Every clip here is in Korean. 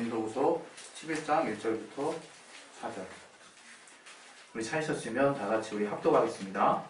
고린도후서 11장 1절부터 4절. 우리 찾으셨으면 다 같이 우리 합독하겠습니다.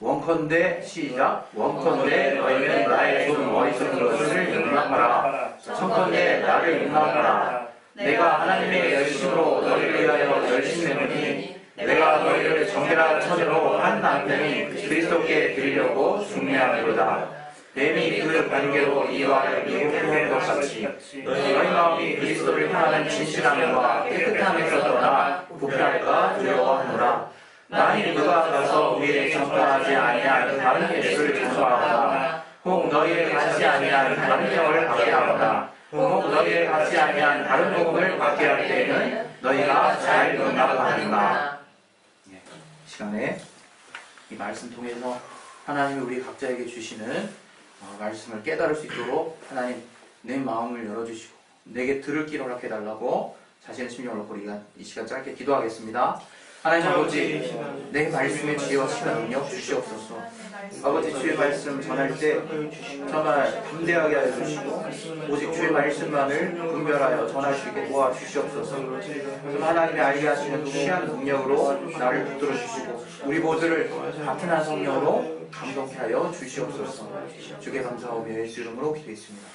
원컨대 시작. 원컨대 너희는 나의 좀 어리석은 것을 용납하라. 청컨대 나를 용납하라. 내가 하나님의 열심으로 너희를 위하여 열심히 내가 너희를 정결한 처녀로 한 남편이 그리스도께 드리려고 중매하노라. 뱀이 그 관계로 이와 미혹한 것 같이 너희 마음이 그리스도를 향하는 진실함과 깨끗함에서 떠나 부패할까 두려워하노라. 만일 누가 가서 우리의 전파하지 아니한 다른 예수를 전파하거나 혹 너희의 같지 아니한 다른 영을 받게 하거나 혹 너희의 같지 아니한 다른 복음을 받게 할 때에는 너희가 잘 용납하는가. 시간에 이 말씀 통해서 하나님이 우리 각자에게 주시는 말씀을 깨달을 수 있도록 하나님 내 마음을 열어주시고 내게 들을 길을 허락해달라고 자신의 심령을 놓고 우리가 이 시간 짧게 기도하겠습니다. 하나님 아버지, 내 말씀의 지혜와 시간 능력 주시옵소서. 아버지, 주의 말씀 전할 때 정말 담대하게 하여 주시고 오직 주의 말씀만을 분별하여 전할 수 있게 도와주시옵소서. 하나님이 알게 하시는 귀한 능력으로 나를 붙들어 주시고 우리 모두를 같은 한 성령으로 감동케 하여 주시옵소서. 주께 감사하며 예수 이름으로 기도했습니다.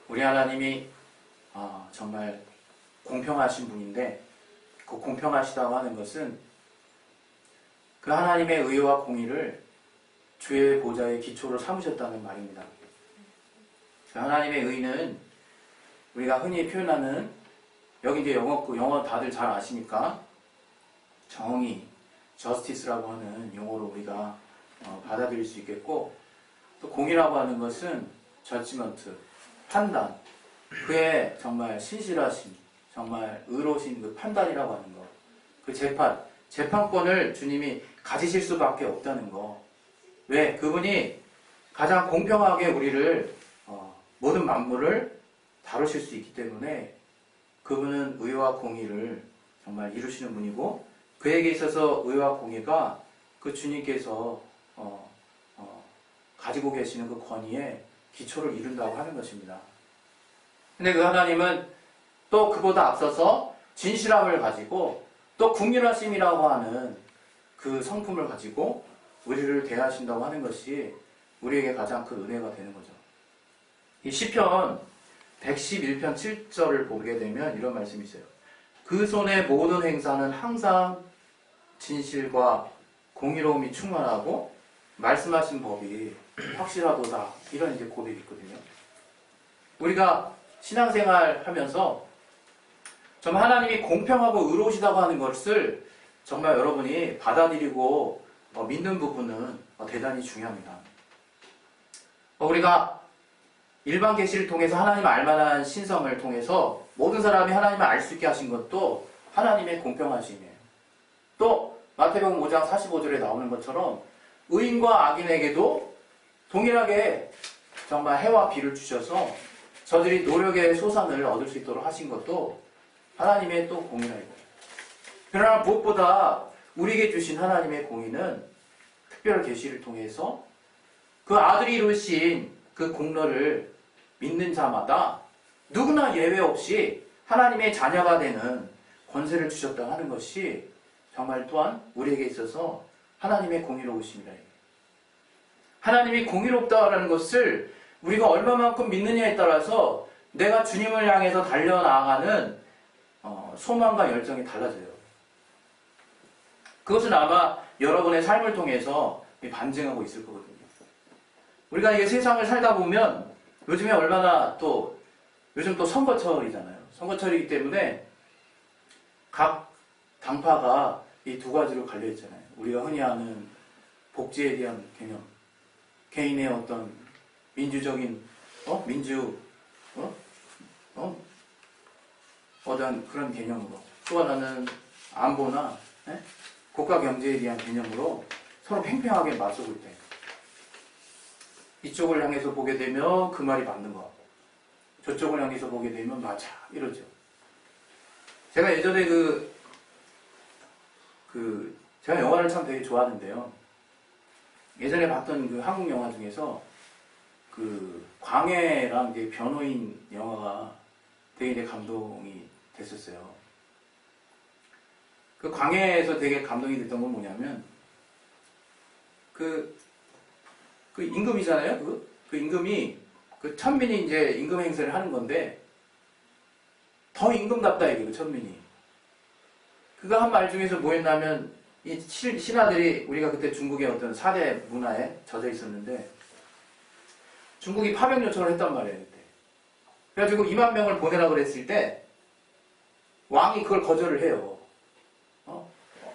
우리 하나님이 정말 공평하신 분인데 그 공평하시다고 하는 것은 그 하나님의 의와 공의를 주의 보좌의 기초로 삼으셨다는 말입니다. 그 하나님의 의는 우리가 흔히 표현하는 여기 이제 영어 다들 잘 아시니까 정의, justice라고 하는 용어로 우리가 받아들일 수 있겠고 또 공의라고 하는 것은 judgment, 판단, 그의 정말 신실하심, 정말 의로우신 그 판단이라고 하는 것, 그 재판권을 주님이 가지실 수밖에 없다는 것. 왜? 그분이 가장 공평하게 우리를 모든 만물을 다루실 수 있기 때문에 그분은 의와 공의를 정말 이루시는 분이고 그에게 있어서 의와 공의가 그 주님께서 가지고 계시는 그 권위에 기초를 이룬다고 하는 것입니다. 근데 그 하나님은 또 그보다 앞서서 진실함을 가지고 또 궁휼하심이라고 하는 그 성품을 가지고 우리를 대하신다고 하는 것이 우리에게 가장 큰 은혜가 되는 거죠. 이 시편 111편 7절을 보게 되면 이런 말씀이 있어요. 그 손의 모든 행사는 항상 진실과 공의로움이 충만하고 말씀하신 법이 확실하도다. 이런 이제 고백이 있거든요. 우리가 신앙생활 하면서 정말 하나님이 공평하고 의로우시다고 하는 것을 정말 여러분이 받아들이고 믿는 부분은 대단히 중요합니다. 우리가 일반 계시를 통해서 하나님 알만한 신성을 통해서 모든 사람이 하나님을 알 수 있게 하신 것도 하나님의 공평하심이에요. 또 마태복음 5장 45절에 나오는 것처럼 의인과 악인에게도 동일하게 정말 해와 비를 주셔서 저들이 노력의 소산을 얻을 수 있도록 하신 것도 하나님의 또 공의라고. 그러나 무엇보다 우리에게 주신 하나님의 공의는 특별 계시를 통해서 그 아들이 이루신 그 공로를 믿는 자마다 누구나 예외 없이 하나님의 자녀가 되는 권세를 주셨다 하는 것이 정말 또한 우리에게 있어서 하나님의 공의로우심이라. 하나님이 공의롭다라는 것을 우리가 얼마만큼 믿느냐에 따라서 내가 주님을 향해서 달려나가는 소망과 열정이 달라져요. 그것은 아마 여러분의 삶을 통해서 반증하고 있을 거거든요. 우리가 이 세상을 살다 보면 요즘에 얼마나 요즘 또 선거철이잖아요. 선거철이기 때문에 각 당파가 이 두 가지로 갈려있잖아요. 우리가 흔히 아는 복지에 대한 개념, 개인의 어떤 민주적인 어떤 그런 개념으로, 또 하나는 안보나 국가 경제에 대한 개념으로 서로 팽팽하게 맞서고 있다. 이쪽을 향해서 보게 되면 그 말이 맞는 것 같고 저쪽을 향해서 보게 되면 맞아 이러죠. 제가 예전에 제가 영화를 참 되게 좋아하는데요. 예전에 봤던 그 한국 영화 중에서 그 광해랑 이제 변호인 영화가 되게 감동이 됐었어요. 그 광해에서 되게 감동이 됐던 건 뭐냐면 그 임금이잖아요. 그 임금이 그 천민이 이제 임금 행세를 하는 건데 더 임금답다 이게 그 천민이. 그가 한 말 중에서 뭐였냐면 이 신하들이 우리가 그때 중국의 어떤 4대 문화에 젖어 있었는데 중국이 파병 요청을 했단 말이에요 그때. 그래가지고 2만 명을 보내라고 그랬을 때 왕이 그걸 거절을 해요.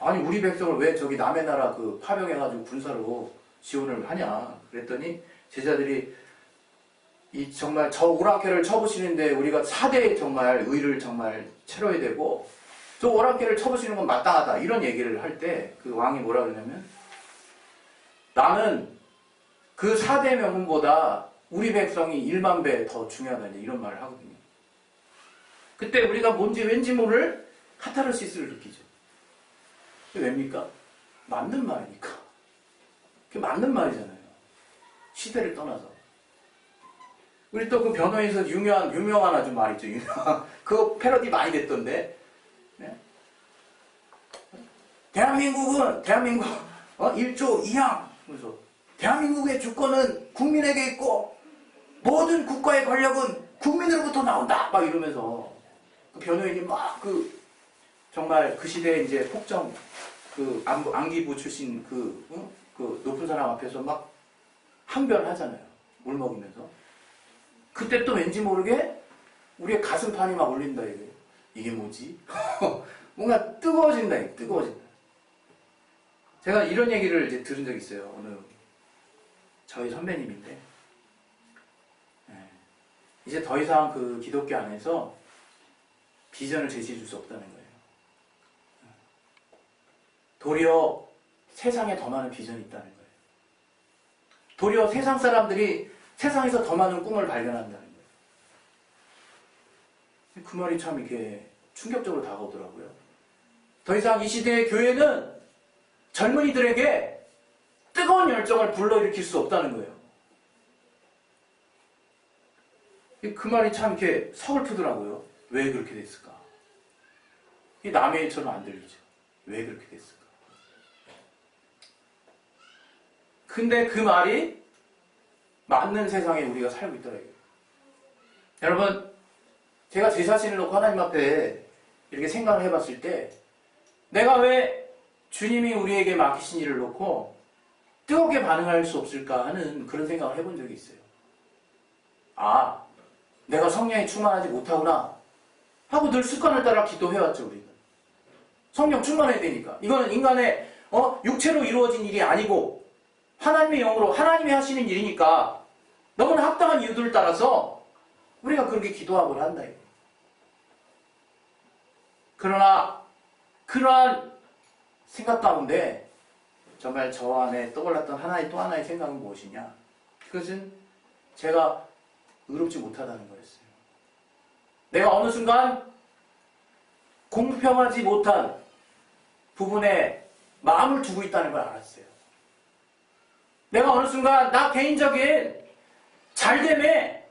아니 우리 백성을 왜 저기 남의 나라 그 파병해가지고 군사로 지원을 하냐 그랬더니 제자들이 이 정말 저 오랑캐를 쳐부시는데 우리가 4대 정말 의를 정말 치러야 되고 저 오랑캐를 쳐부시는 건 마땅하다 이런 얘기를 할 때 그 왕이 뭐라 그러냐면 나는 그 4대 명분보다 우리 백성이 1만 배 더 중요하다 이런 말을 하거든요. 그때 우리가 뭔지 왠지 모를 카타르시스를 느끼죠. 그게 왜입니까? 맞는 말이니까. 그게 맞는 말이잖아요. 시대를 떠나서. 우리 또 그 변호에서 유명한 아주 말이죠. 그거 패러디 많이 됐던데. 네? 대한민국 1조 2항. 그래서 대한민국의 주권은 국민에게 있고 모든 국가의 권력은 국민으로부터 나온다. 막 이러면서 그 변호인이 막 정말 그 시대에 이제 폭정 안기부 출신 그 높은 사람 앞에서 막 항변하잖아요. 물 먹이면서. 그때 또 왠지 모르게 우리의 가슴판이 막 울린다 이게. 이게 뭐지? 뭔가 뜨거워진다. 뜨거워진다. 제가 이런 얘기를 이제 들은 적이 있어요. 어느 저희 선배님인데 이제 더 이상 그 기독교 안에서 비전을 제시해 줄 수 없다는 거예요. 도리어 세상에 더 많은 비전이 있다는 거예요. 도리어 세상 사람들이 세상에서 더 많은 꿈을 발견한다는 거예요. 그 말이 참 이렇게 충격적으로 다가오더라고요. 더 이상 이 시대의 교회는 젊은이들에게 뜨거운 열정을 불러일으킬 수 없다는 거예요. 그 말이 참 이렇게 서글프더라고요. 왜 그렇게 됐을까? 이 남의 일처럼 안 들리죠. 왜 그렇게 됐을까? 근데 그 말이 맞는 세상에 우리가 살고 있더라고요. 여러분, 제가 제 자신을 놓고 하나님 앞에 이렇게 생각을 해봤을 때 내가 왜 주님이 우리에게 맡기신 일을 놓고 뜨겁게 반응할 수 없을까 하는 그런 생각을 해본 적이 있어요. 아, 내가 성령에 충만하지 못하구나 하고 늘 습관을 따라 기도해왔죠. 우리는 성령 충만해야 되니까. 이거는 인간의 육체로 이루어진 일이 아니고 하나님의 영으로 하나님이 하시는 일이니까 너무나 합당한 이유들을 따라서 우리가 그렇게 기도하고 한다. 그러나 그러한 생각 가운데 정말 저 안에 떠올랐던 하나의 또 하나의 생각은 무엇이냐? 그것은 제가 의롭지 못하다는 거였어요. 내가 어느 순간 공평하지 못한 부분에 마음을 두고 있다는 걸 알았어요. 내가 어느 순간 나 개인적인 잘됨에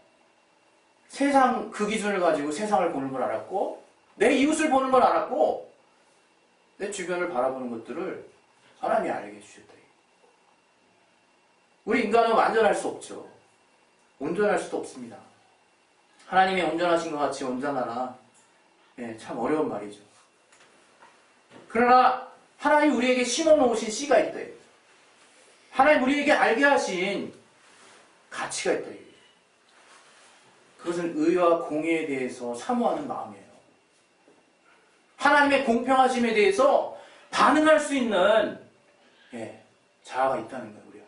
세상 그 기준을 가지고 세상을 보는 걸 알았고 내 이웃을 보는 걸 알았고 내 주변을 바라보는 것들을 하나님이 알게 해주셨다. 우리 인간은 완전할 수 없죠. 온전할 수도 없습니다. 하나님이 온전하신 것 같이 온전하라. 참 어려운 말이죠. 그러나 하나님 우리에게 심어놓으신 씨가 있다. 하나님 우리에게 알게 하신 가치가 있다. 그것은 의와 공의에 대해서 사모하는 마음이에요. 하나님의 공평하심에 대해서 반응할 수 있는 자아가 있다는 거예요. 우리 안에.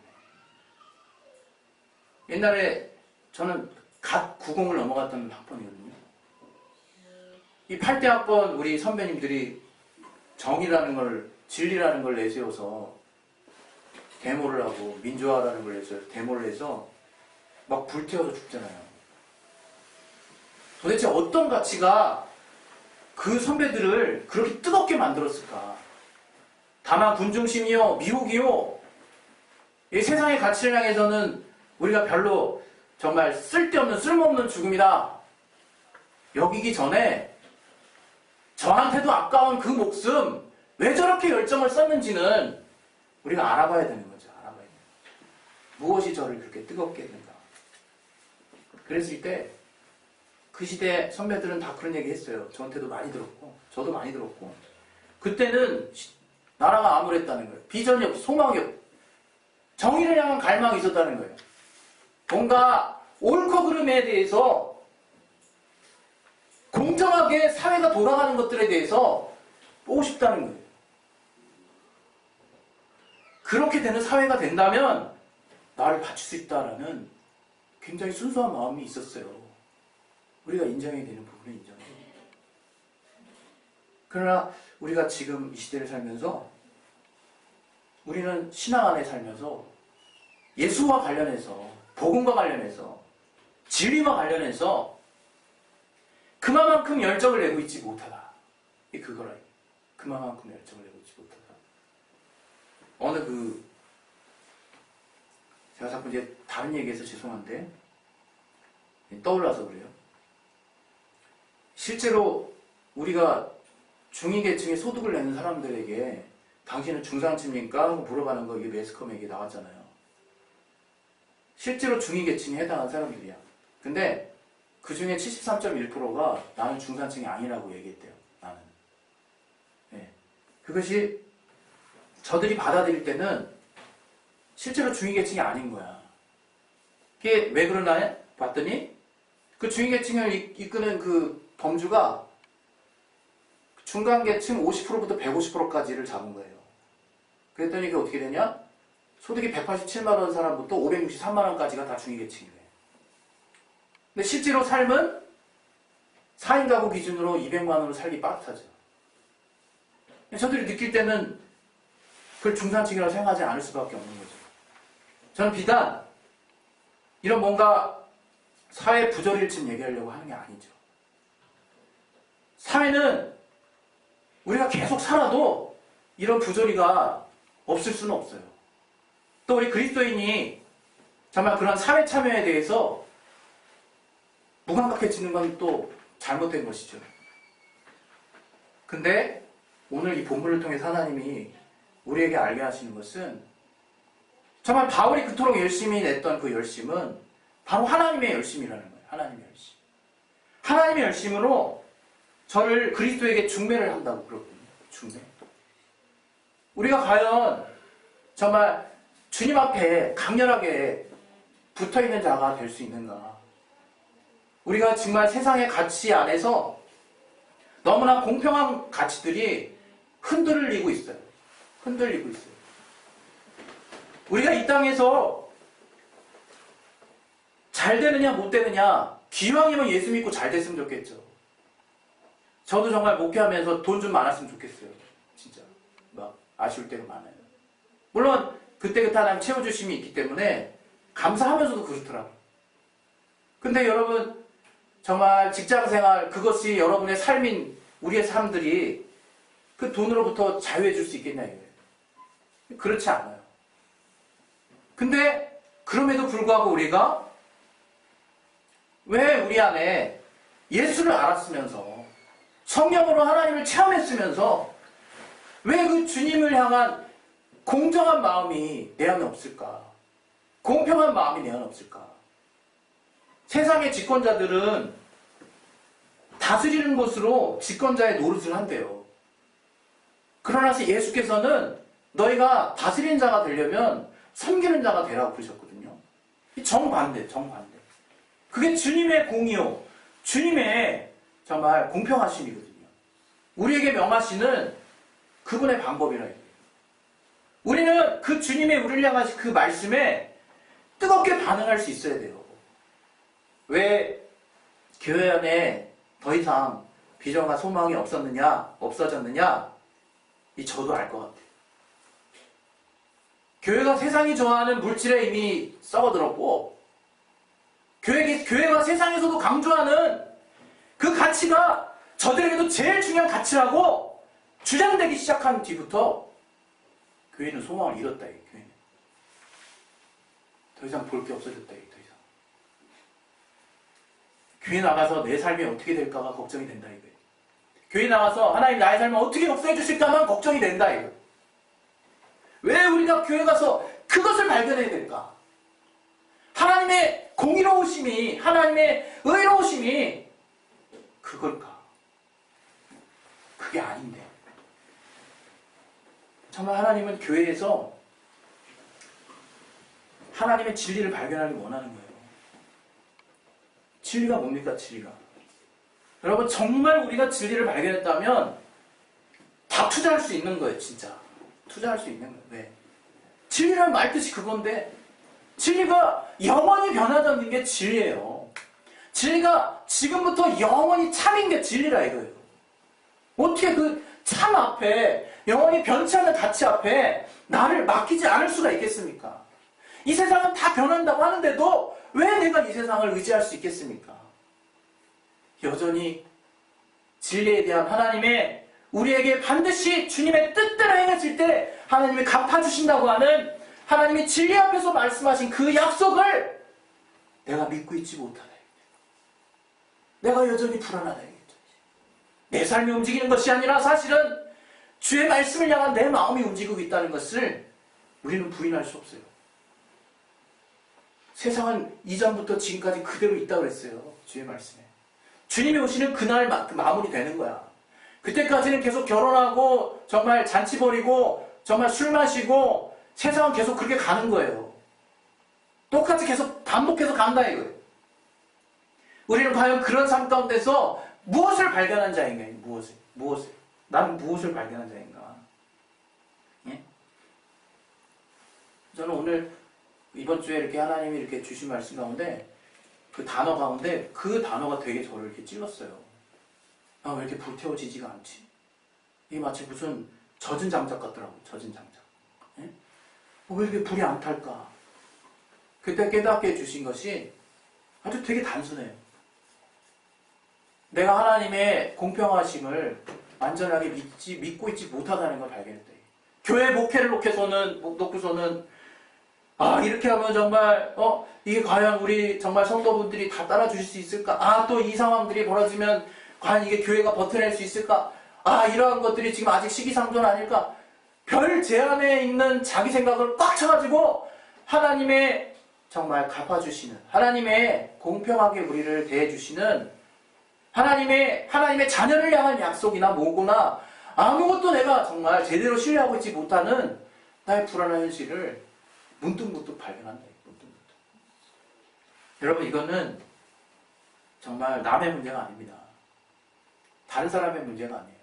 옛날에 저는 갓 90을 넘어갔던 학번이거든요. 이 8대 학번 우리 선배님들이 정의라는 걸, 진리라는 걸 내세워서 데모를 하고 민주화라는 걸 해서 데모를 해서 막 불태워서 죽잖아요. 도대체 어떤 가치가 그 선배들을 그렇게 뜨겁게 만들었을까? 다만 군중심이요, 미혹이요. 이 세상의 가치를 향해서는 우리가 별로 정말 쓸데없는 쓸모없는 죽음이다 여기기 전에 저한테도 아까운 그 목숨 왜 저렇게 열정을 썼는지는 우리가 알아봐야 되는 거죠. 알아봐야 돼요. 무엇이 저를 그렇게 뜨겁게 했는가. 그랬을 때 그 시대 선배들은 다 그런 얘기 했어요. 저한테도 많이 들었고 저도 많이 들었고 그때는 나라가 암울했다는 거예요. 비전이 없고 소망이 없고 정의를 향한 갈망이 있었다는 거예요. 뭔가 옳고 그름에 대해서 공정하게 사회가 돌아가는 것들에 대해서 보고 싶다는 거예요. 그렇게 되는 사회가 된다면 나를 바칠 수 있다라는 굉장히 순수한 마음이 있었어요. 우리가 인정해야 되는 부분은 인정해요. 그러나 우리가 지금 이 시대를 살면서 우리는 신앙 안에 살면서 예수와 관련해서 복음과 관련해서 진리와 관련해서 그만큼 열정을 내고 있지 못하다. 이게 그거라. 그만큼 열정을 내고 있지 못하다. 제가 자꾸 이제 다른 얘기해서 죄송한데 떠올라서 그래요. 실제로 우리가 중위계층의 소득을 내는 사람들에게 당신은 중산층입니까? 하고 물어봐는 거 이게 매스컴에게 나왔잖아요. 실제로 중위계층에 해당하는 사람들이야. 근데 그 중에 73.1%가 나는 중산층이 아니라고 얘기했대요. 나는. 네. 그것이 저들이 받아들일 때는 실제로 중위계층이 아닌 거야. 그게 왜 그러나 봤더니 그 중위계층을 이끄는 그 범주가 중간계층 50%부터 150%까지를 잡은 거예요. 그랬더니 그게 어떻게 되냐? 소득이 187만 원 사람부터 563만 원까지가 다 중위계층이래. 근데 실제로 삶은 4인 가구 기준으로 200만 원으로 살기 빠듯하죠. 저들이 느낄 때는 그걸 중산층이라고 생각하지 않을 수밖에 없는 거죠. 저는 비단 이런 뭔가 사회 부조리를 얘기하려고 하는 게 아니죠. 사회는 우리가 계속 살아도 이런 부조리가 없을 수는 없어요. 또 우리 그리스도인이 정말 그런 사회 참여에 대해서 무감각해지는 건 또 잘못된 것이죠. 근데 오늘 이 본문을 통해서 하나님이 우리에게 알게 하시는 것은 정말 바울이 그토록 열심히 냈던 그 열심은 바로 하나님의 열심이라는 거예요. 하나님의 열심. 하나님의 열심으로 저를 그리스도에게 중매를 한다고 그러거든요. 중매. 우리가 과연 정말 주님 앞에 강렬하게 붙어있는 자가 될 수 있는가? 우리가 정말 세상의 가치 안에서 너무나 공평한 가치들이 흔들리고 있어요. 흔들리고 있어요. 우리가 이 땅에서 잘 되느냐 못 되느냐 기왕이면 예수 믿고 잘 됐으면 좋겠죠. 저도 정말 목회하면서 돈 좀 많았으면 좋겠어요. 진짜 막 아쉬울 때가 많아요. 물론 그때그때 하나님 채워주심이 있기 때문에 감사하면서도 그렇더라고요. 근데 여러분 정말 직장생활 그것이 여러분의 삶인 우리의 삶들이 그 돈으로부터 자유해 줄 수 있겠냐 이거예요. 그렇지 않아요. 근데 그럼에도 불구하고 우리가 왜 우리 안에 예수를 알았으면서 성령으로 하나님을 체험했으면서 왜 그 주님을 향한 공정한 마음이 내 안에 없을까? 공평한 마음이 내 안에 없을까? 세상의 집권자들은 다스리는 것으로 집권자의 노릇을 한대요. 그러나 예수께서는 너희가 다스리는 자가 되려면 섬기는 자가 되라고 그러셨거든요. 정반대. 그게 주님의 공의요. 주님의 정말 공평하심이거든요. 우리에게 명하시는 그분의 방법이라 해요. 우리는 그 주님의 우리를 향하신 그 말씀에 뜨겁게 반응할 수 있어야 돼요. 왜 교회 안에 더 이상 비전과 소망이 없어졌느냐? 저도 알 것 같아요. 교회가 세상이 좋아하는 물질에 이미 썩어들었고, 교회가 세상에서도 강조하는 그 가치가 저들에게도 제일 중요한 가치라고 주장되기 시작한 뒤부터 교회는 소망을 잃었다. 교회는 더 이상 볼 게 없어졌다. 더 이상 교회 나가서 내 삶이 어떻게 될까가 걱정이 된다 이거예요. 교회 나가서 하나님 나의 삶을 어떻게 역사해 주실까만 걱정이 된다 이거예요. 왜 우리가 교회 가서 그것을 발견해야 될까? 하나님의 공의로우심이, 하나님의 의로우심이 그걸까? 그게 아닌데. 정말 하나님은 교회에서 하나님의 진리를 발견하기 원하는 거예요. 진리가 뭡니까, 진리가? 여러분, 정말 우리가 진리를 발견했다면 다 투자할 수 있는 거예요, 진짜. 투자할 수 있는 거예요. 왜? 진리란 말 뜻이 그건데, 진리가 영원히 변하지 않는 게 진리예요. 진리가 지금부터 영원히 참인 게 진리라 이거예요. 어떻게 그 참 앞에, 영원히 변치 않는 가치 앞에 나를 맡기지 않을 수가 있겠습니까? 이 세상은 다 변한다고 하는데도 왜 내가 이 세상을 의지할 수 있겠습니까? 여전히 진리에 대한 하나님의 우리에게 반드시 주님의 뜻대로 행하실 때 하나님이 갚아주신다고 하는 하나님이 진리 앞에서 말씀하신 그 약속을 내가 믿고 있지 못하다. 내가 여전히 불안하다. 내 삶이 움직이는 것이 아니라 사실은 주의 말씀을 향한 내 마음이 움직이고 있다는 것을 우리는 부인할 수 없어요. 세상은 이전부터 지금까지 그대로 있다고 그랬어요. 주의 말씀에. 주님이 오시는 그날 마무리 되는 거야. 그때까지는 계속 결혼하고 정말 잔치 벌이고 정말 술 마시고 세상은 계속 그렇게 가는 거예요. 똑같이 계속 반복해서 간다 이거예요. 우리는 과연 그런 삶 가운데서 무엇을 발견한 자인가? 무엇을? 나는 무엇을 발견한 자인가? 예? 저는 오늘 이번 주에 이렇게 하나님이 이렇게 주신 말씀 가운데 그 단어 가운데 그 단어가 되게 저를 이렇게 찔렀어요. 아, 왜 이렇게 불태워지지가 않지? 이게 마치 무슨 젖은 장작 같더라고요. 젖은 장작. 예? 왜 이렇게 불이 안 탈까? 그때 깨닫게 해주신 것이 아주 되게 단순해요. 내가 하나님의 공평하심을 완전하게 믿고 있지 못하다는 걸 발견했다. 교회 목회를 놓고서는 이렇게 하면 정말 이게 과연 우리 정말 성도분들이 다 따라주실 수 있을까? 또 이 상황들이 벌어지면 과연 이게 교회가 버텨낼 수 있을까? 이러한 것들이 지금 아직 시기상조는 아닐까? 별 제한에 있는 자기 생각을 꽉 차가지고 하나님의 정말 갚아주시는, 하나님의 공평하게 우리를 대해주시는 하나님의 자녀를 향한 약속이나 뭐거나 아무것도 내가 정말 제대로 신뢰하고 있지 못하는 나의 불안한 현실을 문득문득 발견한다. 문득문득. 여러분, 이거는 정말 남의 문제가 아닙니다. 다른 사람의 문제가 아니에요.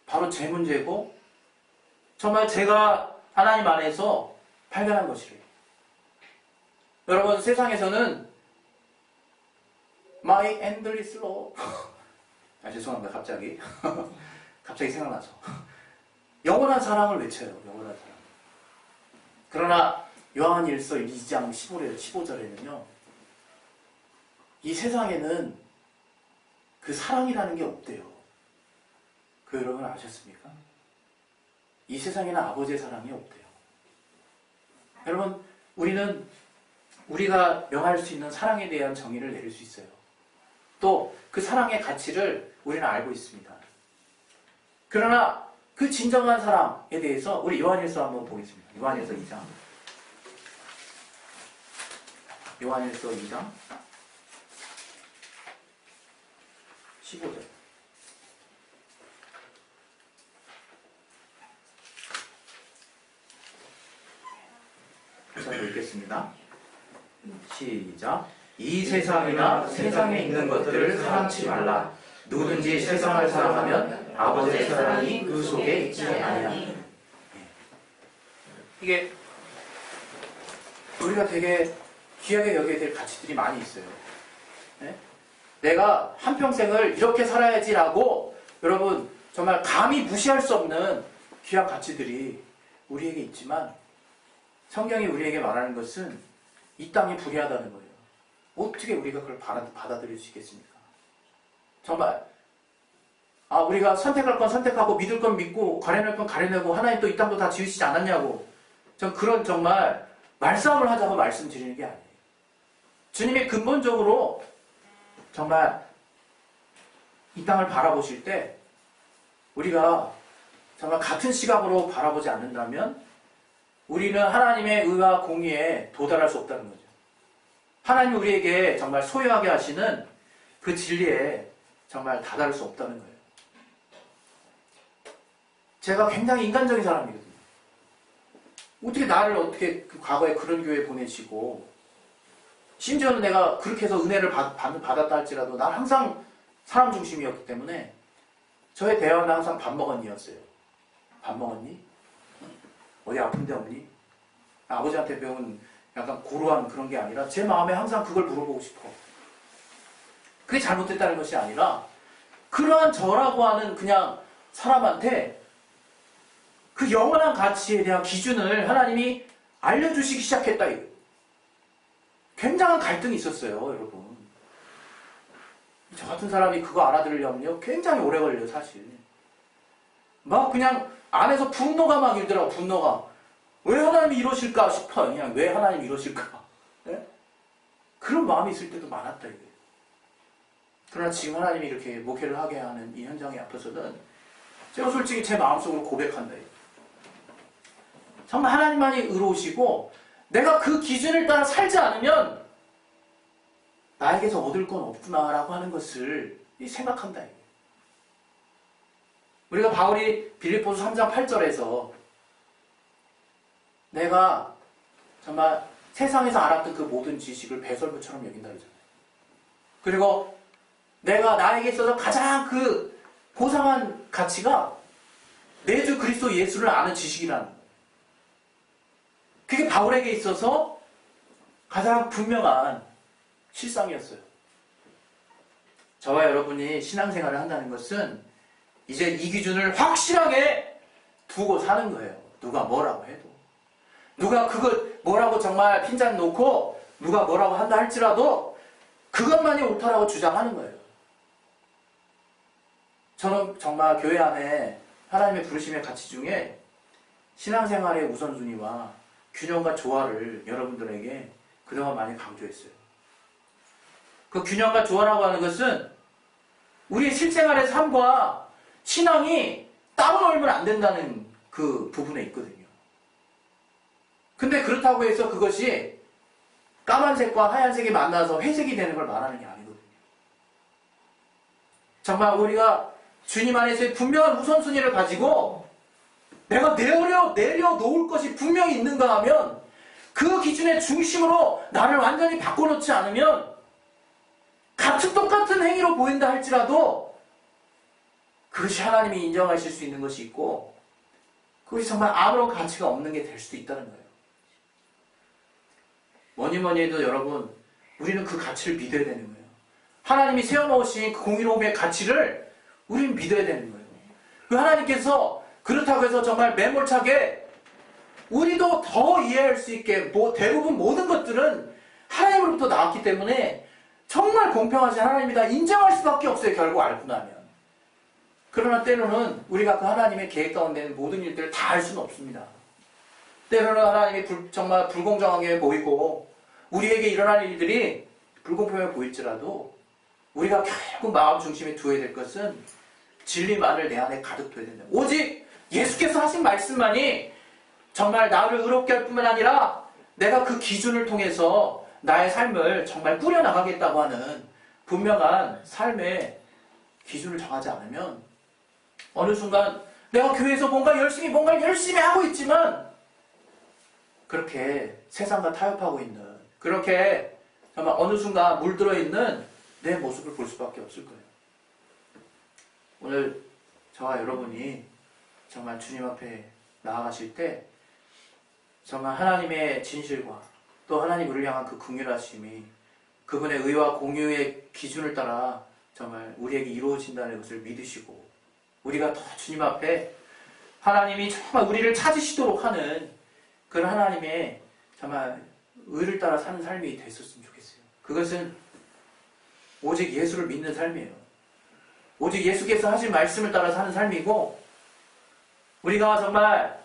바로 제 문제고 정말 제가 하나님 안에서 발견한 것이래요. 여러분, 세상에서는 My endless love. 죄송합니다. 갑자기 생각나서. 영원한 사랑을 외쳐요. 영원한 사랑. 그러나 요한일서 2장 15절에는요. 이 세상에는 그 사랑이라는 게 없대요. 그 여러분 아셨습니까? 이 세상에는 아버지의 사랑이 없대요. 여러분, 우리가 명할 수 있는 사랑에 대한 정의를 내릴 수 있어요. 또 그 사랑의 가치를 우리는 알고 있습니다. 그러나 그 진정한 사랑에 대해서 우리 요한일서 한번 보겠습니다. 요한일서 2장. 요한일서 2장 15절. 자, 읽겠습니다. 시작. 이 세상이나 세상에 있는 것들을 사랑치 말라. 누구든지 세상을 사랑하면 아버지의 사랑이 그 속에 있지 아니하니. 이게 우리가 되게 귀하게 여겨야 될 가치들이 많이 있어요. 네? 내가 한평생을 이렇게 살아야지라고 여러분 정말 감히 무시할 수 없는 귀한 가치들이 우리에게 있지만 성경이 우리에게 말하는 것은 이 땅이 불의하다는 거예요. 어떻게 우리가 그걸 받아들일 수 있겠습니까? 정말 우리가 선택할 건 선택하고 믿을 건 믿고 가려낼 건 가려내고 하나님 또 이 땅도 다 지으시지 않았냐고 전 그런 정말 말싸움을 하자고 말씀드리는 게 아니에요. 주님이 근본적으로 정말 이 땅을 바라보실 때 우리가 정말 같은 시각으로 바라보지 않는다면 우리는 하나님의 의와 공의에 도달할 수 없다는 거죠. 하나님이 우리에게 정말 소유하게 하시는 그 진리에 정말 다다를 수 없다는 거예요. 제가 굉장히 인간적인 사람이거든요. 어떻게 나를 어떻게 그 과거에 그런 교회에 보내시고 심지어는 내가 그렇게 해서 은혜를 받았다 할지라도 난 항상 사람 중심이었기 때문에 저의 대화는 항상 밥 먹었니였어요. 밥 먹었니? 어디 아픈 데 없니? 아버지한테 배운 약간 고루한 그런 게 아니라 제 마음에 항상 그걸 물어보고 싶어. 그게 잘못됐다는 것이 아니라 그러한 저라고 하는 그냥 사람한테 그 영원한 가치에 대한 기준을 하나님이 알려주시기 시작했다. 굉장한 갈등이 있었어요, 여러분. 저 같은 사람이 그거 알아들으려면요 굉장히 오래 걸려요, 사실. 막 그냥 안에서 분노가 막 일더라고. 분노가 왜 하나님이 이러실까 싶어요. 그냥 왜 하나님이 이러실까. 네? 그런 마음이 있을 때도 많았다, 이게. 그러나 지금 하나님이 이렇게 목회를 하게 하는 이 현장에 앞에서는 제가 솔직히 제 마음속으로 고백한다, 이게. 정말 하나님만이 의로우시고 내가 그 기준을 따라 살지 않으면 나에게서 얻을 건 없구나라고 하는 것을 생각한다. 우리가 바울이 빌립보서 3장 8절에서 내가 정말 세상에서 알았던 그 모든 지식을 배설물처럼 여긴다 그러잖아요. 그리고 내가 나에게 있어서 가장 그 고상한 가치가 내 주 그리스도 예수를 아는 지식이라는 거예요. 그게 바울에게 있어서 가장 분명한 실상이었어요. 저와 여러분이 신앙생활을 한다는 것은 이제 이 기준을 확실하게 두고 사는 거예요. 누가 뭐라고 해도. 누가 그걸 뭐라고 정말 핀잔 놓고 누가 뭐라고 한다 할지라도 그것만이 옳다라고 주장하는 거예요. 저는 정말 교회 안에 하나님의 부르심의 가치 중에 신앙생활의 우선순위와 균형과 조화를 여러분들에게 그동안 많이 강조했어요. 그 균형과 조화라고 하는 것은 우리의 실생활의 삶과 신앙이 따로 놀면 안 된다는 그 부분에 있거든요. 근데 그렇다고 해서 그것이 까만색과 하얀색이 만나서 회색이 되는 걸 말하는 게 아니거든요. 정말 우리가 주님 안에서의 분명한 우선순위를 가지고 내가 내려놓을 것이 분명히 있는가 하면 그 기준의 중심으로 나를 완전히 바꿔놓지 않으면 같은 똑같은 행위로 보인다 할지라도 그것이 하나님이 인정하실 수 있는 것이 있고 그것이 정말 아무런 가치가 없는 게 될 수도 있다는 거예요. 뭐니 해도 여러분 우리는 그 가치를 믿어야 되는 거예요. 하나님이 세워놓으신 그 공의로움의 가치를 우리는 믿어야 되는 거예요. 그 하나님께서 그렇다고 해서 정말 매몰차게 우리도 더 이해할 수 있게 대부분 모든 것들은 하나님으로부터 나왔기 때문에 정말 공평하신 하나님이다 인정할 수밖에 없어요. 결국 알고 나면. 그러나 때로는 우리가 그 하나님의 계획 가운데 있는 모든 일들을 다 알 수는 없습니다. 때로는 하나님이 정말 불공정하게 보이고 우리에게 일어날 일들이 불공평해 보일지라도 우리가 결국 마음 중심에 두어야 될 것은 진리만을 내 안에 가득 둬야 된다. 오직 예수께서 하신 말씀만이 정말 나를 의롭게 할 뿐만 아니라 내가 그 기준을 통해서 나의 삶을 정말 꾸려나가겠다고 하는 분명한 삶의 기준을 정하지 않으면 어느 순간 내가 교회에서 뭔가 열심히 하고 있지만 그렇게 세상과 타협하고 있는 그렇게 정말 어느 순간 물들어 있는 내 모습을 볼 수밖에 없을 거예요. 오늘 저와 여러분이 정말 주님 앞에 나아가실 때 정말 하나님의 진실과 또 하나님 우리를 향한 그 긍휼하심이 그분의 의와 공의의 기준을 따라 정말 우리에게 이루어진다는 것을 믿으시고 우리가 더 주님 앞에 하나님이 정말 우리를 찾으시도록 하는 그런 하나님의 정말 의를 따라 사는 삶이 됐었으면 좋겠어요. 그것은 오직 예수를 믿는 삶이에요. 오직 예수께서 하신 말씀을 따라 사는 삶이고 우리가 정말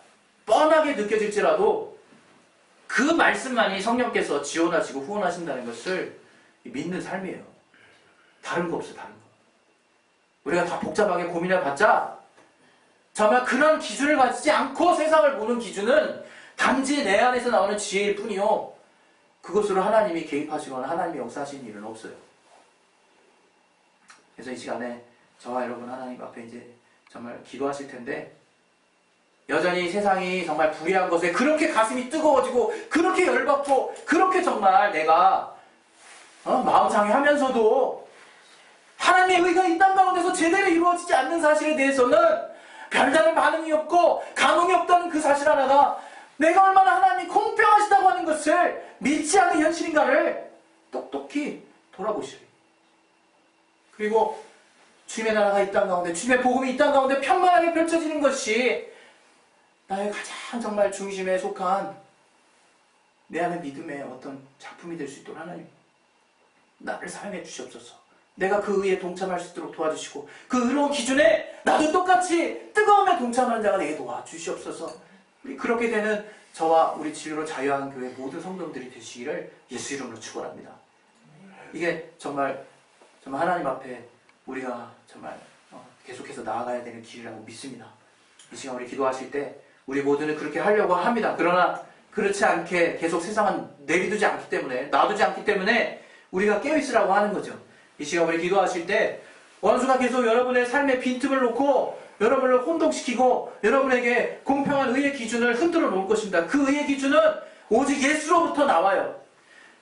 뻔하게 느껴질지라도 그 말씀만이 성령께서 지원하시고 후원하신다는 것을 믿는 삶이에요. 다른 거 없어, 다른 거. 우리가 다 복잡하게 고민해 봤자 정말 그런 기준을 가지지 않고 세상을 보는 기준은 단지 내 안에서 나오는 지혜일 뿐이요. 그것으로 하나님이 개입하시거나 하나님이 역사하시는 일은 없어요. 그래서 이 시간에 저와 여러분 하나님 앞에 이제 정말 기도하실 텐데 여전히 세상이 정말 불의한 것에 그렇게 가슴이 뜨거워지고 그렇게 열받고 그렇게 정말 내가 마음 상해하면서도 하나님의 의가 이 땅 가운데서 제대로 이루어지지 않는 사실에 대해서는 별다른 반응이 없고 감흥이 없다는 그 사실 하나가 내가 얼마나 하나님이 공평하시다고 하는 것을 믿지 않는 현실인가를 똑똑히 돌아보시리. 그리고 주님의 나라가 이 땅 가운데, 주님의 복음이 이 땅 가운데 평안하게 펼쳐지는 것이 나의 가장 정말 중심에 속한 내 안의 믿음의 어떤 작품이 될 수 있도록 하나님 나를 사용해 주시옵소서. 내가 그 의에 동참할 수 있도록 도와주시고 그 의로운 기준에 나도 똑같이 뜨거움에 동참하는 자가 되게 도와주시옵소서. 우리 그렇게 되는 저와 우리 진리로 자유한 교회 모든 성도들이 되시기를 예수 이름으로 축원합니다. 이게 정말 하나님 앞에 우리가 정말 계속해서 나아가야 되는 길이라고 믿습니다. 이 시간 우리 기도하실 때 우리 모두는 그렇게 하려고 합니다. 그러나 그렇지 않게 계속 세상은 내비두지 않기 때문에 놔두지 않기 때문에 우리가 깨어있으라고 하는 거죠. 이 시간 우리 기도하실 때 원수가 계속 여러분의 삶에 빈틈을 놓고 여러분을 혼동시키고 여러분에게 공평한 의의 기준을 흔들어 놓을 것입니다. 그 의의 기준은 오직 예수로부터 나와요.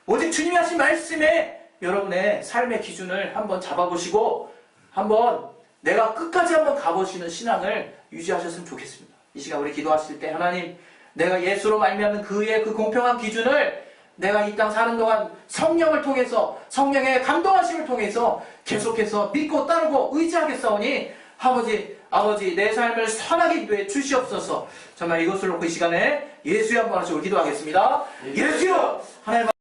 오직 주님이 하신 말씀에 여러분의 삶의 기준을 한번 잡아보시고 한번 내가 끝까지 한번 가보시는 신앙을 유지하셨으면 좋겠습니다. 이 시간 우리 기도하실 때 하나님 내가 예수로 말미암는 그의 그 공평한 기준을 내가 이 땅 사는 동안 성령을 통해서 성령의 감동하심을 통해서 계속해서 믿고 따르고 의지하겠사오니 아버지 내 삶을 선하게 인도해 주시옵소서. 정말 이것을 놓고 이 시간에 예수여 한번 하시고 기도하겠습니다. 예수여 하나님